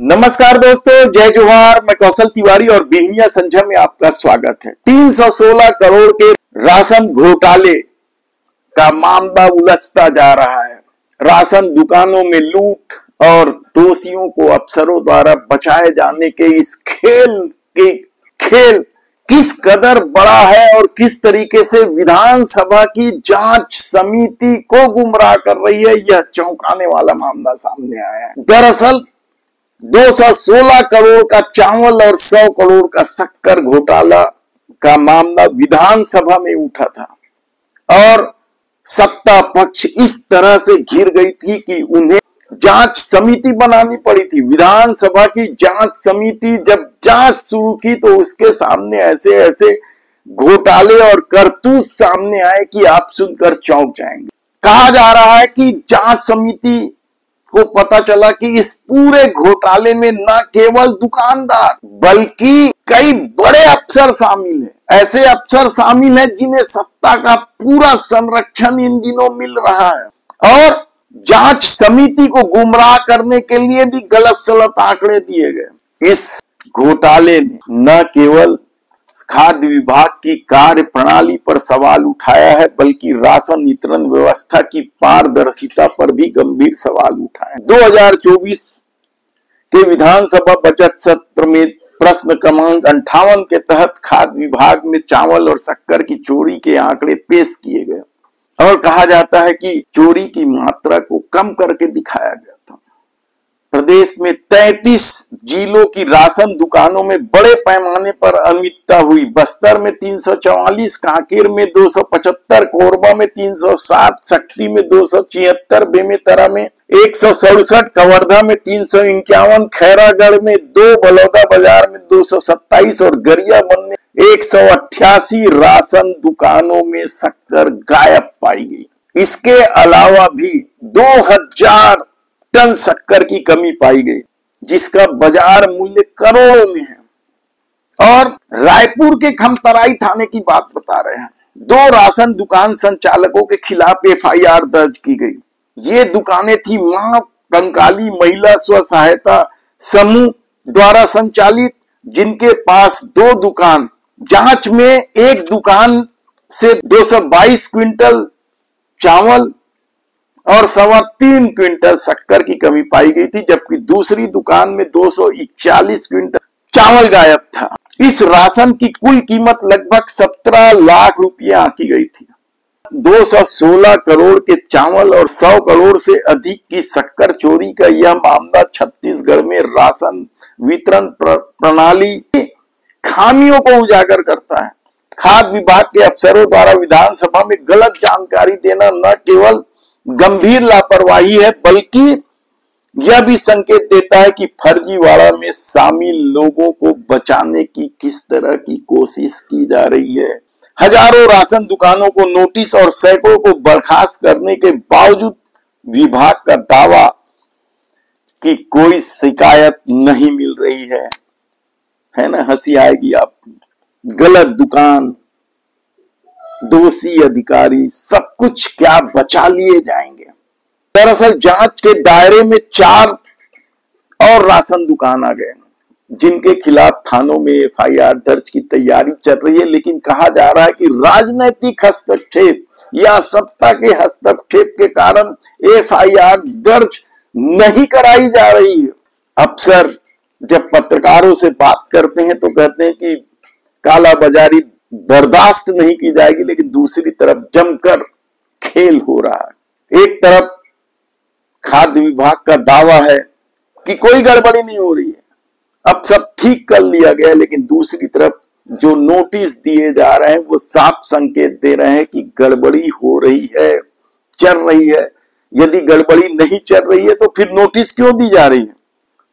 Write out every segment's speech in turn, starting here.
नमस्कार दोस्तों, जय जोहार। मैं कौशल तिवारी और बिहनिया संझा में आपका स्वागत है। 316 करोड़ के राशन घोटाले का मामला उलझता जा रहा है। राशन दुकानों में लूट और दोषियों को अफसरों द्वारा बचाए जाने के इस खेल किस कदर बड़ा है और किस तरीके से विधानसभा की जांच समिति को गुमराह कर रही है, यह चौंकाने वाला मामला सामने आया है। दरअसल 216 करोड़ का चावल और 100 करोड़ का शक्कर घोटाला का मामला विधानसभा में उठा था और सत्ता पक्ष इस तरह से घिर गई थी कि उन्हें जांच समिति बनानी पड़ी थी। विधानसभा की जांच समिति जब जांच शुरू की तो उसके सामने ऐसे ऐसे घोटाले और करतूत सामने आए कि आप सुनकर चौंक जाएंगे। कहा जा रहा है कि जांच समिति को पता चला कि इस पूरे घोटाले में न केवल दुकानदार बल्कि कई बड़े अफसर शामिल हैं। ऐसे अफसर शामिल हैं जिन्हें सत्ता का पूरा संरक्षण इन दिनों मिल रहा है और जांच समिति को गुमराह करने के लिए भी गलत सलत आंकड़े दिए गए। इस घोटाले ने न केवल खाद्य विभाग की कार्य प्रणाली पर सवाल उठाया है बल्कि राशन वितरण व्यवस्था की पारदर्शिता पर भी गंभीर सवाल उठाए। 2024 के विधानसभा बजट सत्र में प्रश्न क्रमांक 58 के तहत खाद्य विभाग में चावल और शक्कर की चोरी के आंकड़े पेश किए गए और कहा जाता है कि चोरी की मात्रा को कम करके दिखाया गया था। प्रदेश में 33 जिलों की राशन दुकानों में बड़े पैमाने पर अनियमितता हुई। बस्तर में 344, कांकेर में 275, कोरबा में 307, शक्ति में 276, बेमेतरा में 167, कवर्धा में 351, खैरागढ़ में 2, बलौदा बाजार में 227 और गरियाबंद में 188 राशन दुकानों में शक्कर गायब पाई गई। इसके अलावा भी 2000 टन शक्कर की कमी पाई गई जिसका बाजार मूल्य करोड़ों में है। और रायपुर के खमतराई थाने की बात बता रहे हैं। 2 राशन दुकान संचालकों के खिलाफ एफआईआर दर्ज की गई। ये दुकानें थी मां कंकाली महिला स्व सहायता समूह द्वारा संचालित, जिनके पास 2 दुकान, जांच में एक दुकान से 222 क्विंटल चावल और 3.25 क्विंटल शक्कर की कमी पाई गई थी, जबकि दूसरी दुकान में 241 क्विंटल चावल गायब था। इस राशन की कुल कीमत लगभग 17 लाख रुपया आंकी गई थी। 216 करोड़ के चावल और 100 करोड़ से अधिक की शक्कर चोरी का यह मामला छत्तीसगढ़ में राशन वितरण प्रणाली की खामियों को उजागर करता है। खाद्य विभाग के अफसरों द्वारा विधानसभा में गलत जानकारी देना न केवल गंभीर लापरवाही है बल्कि यह भी संकेत देता है कि फर्जीवाड़ा में शामिल लोगों को बचाने की किस तरह की कोशिश की जा रही है। हजारों राशन दुकानों को नोटिस और सैकड़ों को बर्खास्त करने के बावजूद विभाग का दावा कि कोई शिकायत नहीं मिल रही है ना। हंसी आएगी आपको। गलत दुकान, दोषी अधिकारी, सब कुछ क्या बचा लिए जाएंगे। दरअसल जांच के दायरे में 4 और राशन दुकान आ गए जिनके खिलाफ थानों में एफआईआर दर्ज की तैयारी चल रही है, लेकिन कहा जा रहा है कि राजनीतिक हस्तक्षेप या सत्ता के हस्तक्षेप के कारण एफआईआर दर्ज नहीं कराई जा रही है। अफसर जब पत्रकारों से बात करते हैं तो कहते हैं कि कालाबाजारी बर्दाश्त नहीं की जाएगी, लेकिन दूसरी तरफ जमकर खेल हो रहा है। एक तरफ खाद्य विभाग का दावा है कि कोई गड़बड़ी नहीं हो रही है, अब सब ठीक कर लिया गया, लेकिन दूसरी तरफ जो नोटिस दिए जा रहे हैं वो साफ संकेत दे रहे हैं कि गड़बड़ी हो रही है, चल रही है। यदि गड़बड़ी नहीं चल रही है तो फिर नोटिस क्यों दी जा रही है।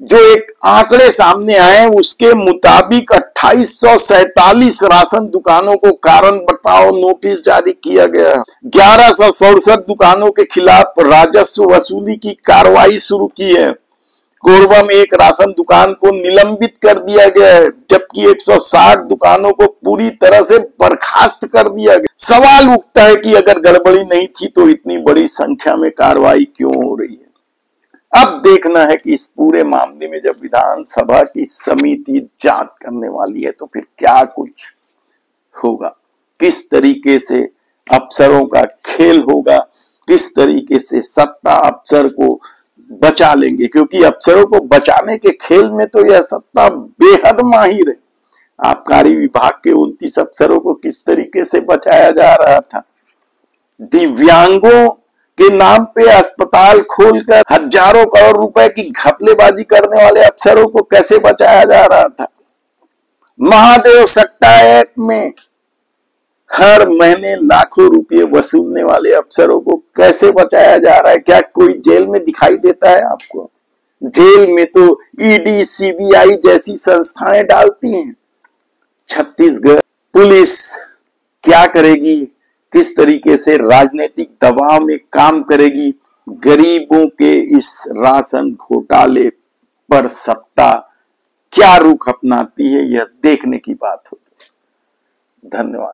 जो एक आंकड़े सामने आए उसके मुताबिक 2847 राशन दुकानों को कारण बताओ नोटिस जारी किया गया है। 1167 दुकानों के खिलाफ राजस्व वसूली की कार्रवाई शुरू की है। कोरबा में एक राशन दुकान को निलंबित कर दिया गया है, जबकि 160 दुकानों को पूरी तरह से बर्खास्त कर दिया गया। सवाल उठता है कि अगर गड़बड़ी नहीं थी तो इतनी बड़ी संख्या में कार्रवाई क्यों हो रही है। अब देखना है कि इस पूरे मामले में जब विधानसभा की समिति जांच करने वाली है तो फिर क्या कुछ होगा, किस तरीके से अफसरों का खेल होगा, किस तरीके से सत्ता अफसर को बचा लेंगे, क्योंकि अफसरों को बचाने के खेल में तो यह सत्ता बेहद माहिर है। आबकारी विभाग के 29 अफसरों को किस तरीके से बचाया जा रहा था, दिव्यांगों के नाम पे अस्पताल खोलकर हजारों करोड़ रुपए की घपलेबाजी करने वाले अफसरों को कैसे बचाया जा रहा था, महादेव सट्टा एक्ट में हर महीने लाखों रुपए वसूलने वाले अफसरों को कैसे बचाया जा रहा है। क्या कोई जेल में दिखाई देता है आपको? जेल में तो ईडी सीबीआई जैसी संस्थाएं डालती हैं। छत्तीसगढ़ पुलिस क्या करेगी, किस तरीके से राजनीतिक दबाव में काम करेगी, गरीबों के इस राशन घोटाले पर सत्ता क्या रुख अपनाती है, यह देखने की बात होगी। धन्यवाद।